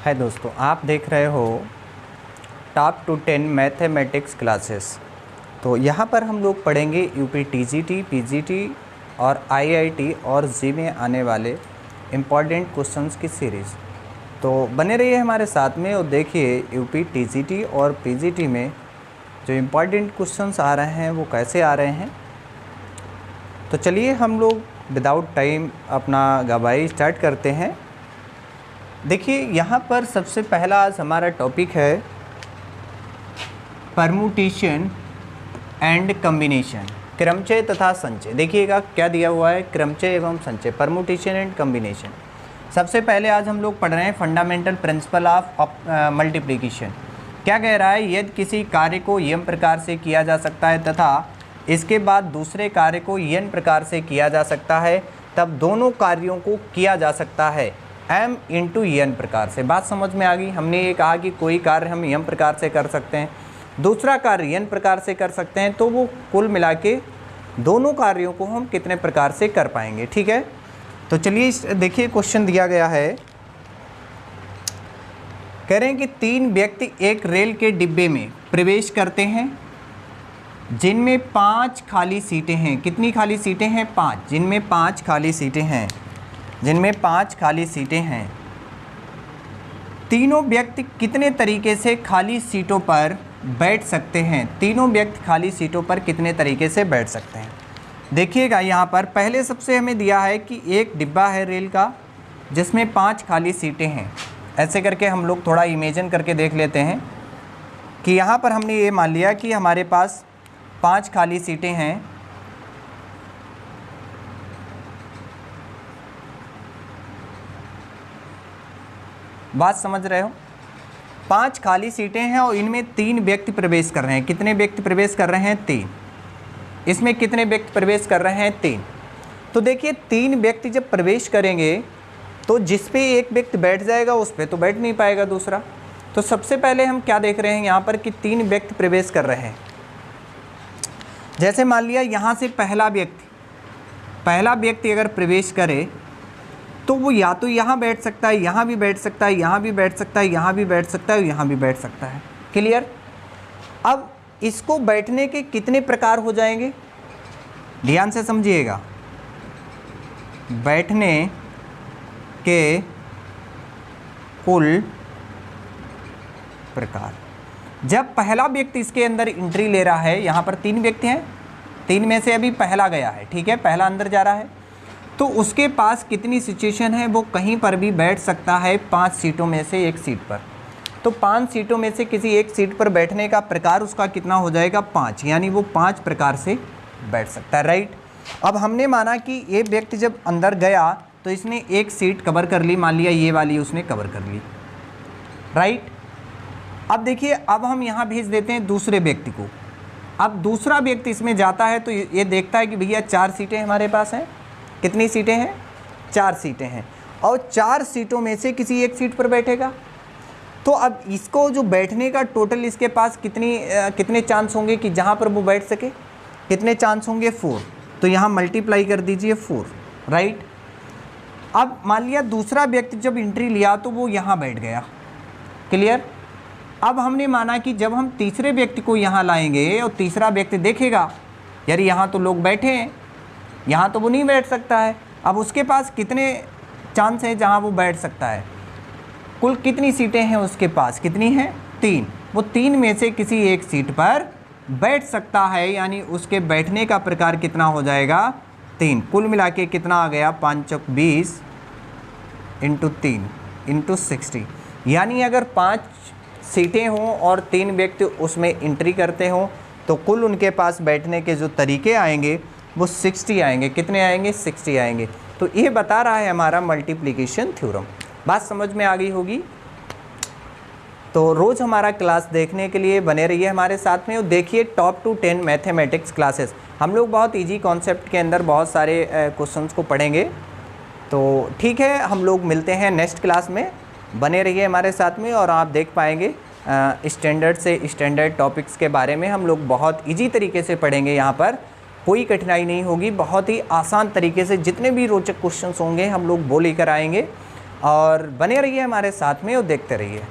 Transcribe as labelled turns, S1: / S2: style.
S1: हाय दोस्तों, आप देख रहे हो टॉप टू 10 मैथमेटिक्स क्लासेस। तो यहाँ पर हम लोग पढ़ेंगे यूपी टीजीटी, पीजीटी और आईआईटी और जी में आने वाले इम्पॉर्टेंट क्वेश्चंस की सीरीज़। तो बने रहिए हमारे साथ में और देखिए यूपी टीजीटी और पीजीटी में जो इम्पॉर्टेंट क्वेश्चंस आ रहे हैं वो कैसे आ रहे हैं। तो चलिए हम लोग विदाउट टाइम अपना गवाही स्टार्ट करते हैं। देखिए यहाँ पर सबसे पहला आज हमारा टॉपिक है परमुटेशन एंड कम्बिनेशन, क्रमचय तथा संचय। देखिएगा क्या दिया हुआ है, क्रमचय एवं संचय, परमुटेशन एंड कम्बिनेशन। सबसे पहले आज हम लोग पढ़ रहे हैं फंडामेंटल प्रिंसिपल ऑफ मल्टीप्लिकेशन। क्या कह रहा है, यदि किसी कार्य को यम प्रकार से किया जा सकता है तथा इसके बाद दूसरे कार्य को यन प्रकार से किया जा सकता है, तब दोनों कार्यों को किया जा सकता है m इंटू यन प्रकार से। बात समझ में आ गई। हमने ये कहा कि कोई कार्य हम यम प्रकार से कर सकते हैं, दूसरा कार्य यन प्रकार से कर सकते हैं, तो वो कुल मिला के दोनों कार्यों को हम कितने प्रकार से कर पाएंगे। ठीक है, तो चलिए देखिए क्वेश्चन दिया गया है। कह रहे हैं कि 3 व्यक्ति एक रेल के डिब्बे में प्रवेश करते हैं जिनमें 5 खाली सीटें हैं। कितनी खाली सीटें हैं? 5। जिनमें 5 खाली सीटें हैं, जिनमें 5 खाली सीटें हैं। तीनों व्यक्ति कितने तरीके से खाली सीटों पर बैठ सकते हैं? तीनों व्यक्ति खाली सीटों पर कितने तरीके से बैठ सकते हैं? देखिएगा यहाँ पर पहले सबसे हमें दिया है कि एक डिब्बा है रेल का जिसमें 5 खाली सीटें हैं। ऐसे करके हम लोग थोड़ा इमेजिन करके देख लेते हैं कि यहाँ पर हमने ये मान लिया कि हमारे पास 5 खाली सीटें हैं। बात समझ रहे हो? 5 खाली सीटें हैं और इनमें 3 व्यक्ति प्रवेश कर रहे हैं। कितने व्यक्ति प्रवेश कर रहे हैं? 3। इसमें कितने व्यक्ति प्रवेश कर रहे हैं? 3। तो देखिए 3 व्यक्ति जब प्रवेश करेंगे तो जिस पे एक व्यक्ति बैठ जाएगा उस पे तो बैठ नहीं पाएगा दूसरा। तो सबसे पहले हम क्या देख रहे हैं यहाँ पर कि 3 व्यक्ति प्रवेश कर रहे हैं। जैसे मान लिया यहाँ से पहला व्यक्ति अगर प्रवेश करे तो वो या तो यहाँ बैठ सकता है, यहाँ भी बैठ सकता है, यहाँ भी बैठ सकता है, यहाँ भी बैठ सकता है, यहाँ भी बैठ सकता है। क्लियर? अब इसको बैठने के कितने प्रकार हो जाएंगे? ध्यान से समझिएगा। बैठने के कुल प्रकार। जब पहला व्यक्ति इसके अंदर एंट्री ले रहा है, यहाँ पर 3 व्यक्ति हैं, 3 में से अभी पहला गया है, ठीक है, पहला अंदर जा रहा है, तो उसके पास कितनी सिचुएशन है? वो कहीं पर भी बैठ सकता है 5 सीटों में से एक सीट पर। तो 5 सीटों में से किसी एक सीट पर बैठने का प्रकार उसका कितना हो जाएगा? 5। यानी वो 5 प्रकार से बैठ सकता है। राइट। अब हमने माना कि ये व्यक्ति जब अंदर गया तो इसने एक सीट कवर कर ली, मान लिया ये वाली उसने कवर कर ली। राइट। अब देखिए, अब हम यहाँ भेज देते हैं दूसरे व्यक्ति को। अब दूसरा व्यक्ति इसमें जाता है तो ये देखता है कि भैया 4 सीटें हमारे पास हैं। कितनी सीटें हैं? 4 सीटें हैं। और 4 सीटों में से किसी एक सीट पर बैठेगा। तो अब इसको जो बैठने का टोटल इसके पास कितने चांस होंगे कि जहाँ पर वो बैठ सके? कितने चांस होंगे? 4। तो यहाँ मल्टीप्लाई कर दीजिए 4। राइट। अब मान लिया दूसरा व्यक्ति जब एंट्री लिया तो वो यहाँ बैठ गया। क्लियर? अब हमने माना कि जब हम तीसरे व्यक्ति को यहाँ लाएंगे और तीसरा व्यक्ति देखेगा यार यहाँ तो लोग बैठे हैं, यहाँ तो वो नहीं बैठ सकता है। अब उसके पास कितने चांस हैं जहाँ वो बैठ सकता है? कुल कितनी सीटें हैं उसके पास? कितनी हैं? 3। वो 3 में से किसी एक सीट पर बैठ सकता है, यानी उसके बैठने का प्रकार कितना हो जाएगा? 3। कुल मिला के कितना आ गया? 5 चौक 20 इंटू 3 इंटू 60। यानी अगर 5 सीटें हों और 3 व्यक्ति उसमें एंट्री करते हों तो कुल उनके पास बैठने के जो तरीके आएंगे वो 60 आएंगे। कितने आएंगे? 60 आएंगे। तो ये बता रहा है हमारा मल्टीप्लिकेशन थ्योरम। बात समझ में आ गई होगी। तो रोज़ हमारा क्लास देखने के लिए बने रहिए हमारे साथ में और देखिए टॉप टू 10 मैथमेटिक्स क्लासेस। हम लोग बहुत इजी कॉन्सेप्ट के अंदर बहुत सारे क्वेश्चंस को पढ़ेंगे। तो ठीक है, हम लोग मिलते हैं नेक्स्ट क्लास में। बने रहिए हमारे साथ में और आप देख पाएंगे स्टैंडर्ड से स्टैंडर्ड टॉपिक्स के बारे में हम लोग बहुत इजी तरीके से पढ़ेंगे। यहाँ पर कोई कठिनाई नहीं होगी, बहुत ही आसान तरीके से जितने भी रोचक क्वेश्चंस होंगे हम लोग वो लेकर आएंगे। और बने रहिए हमारे साथ में और देखते रहिए।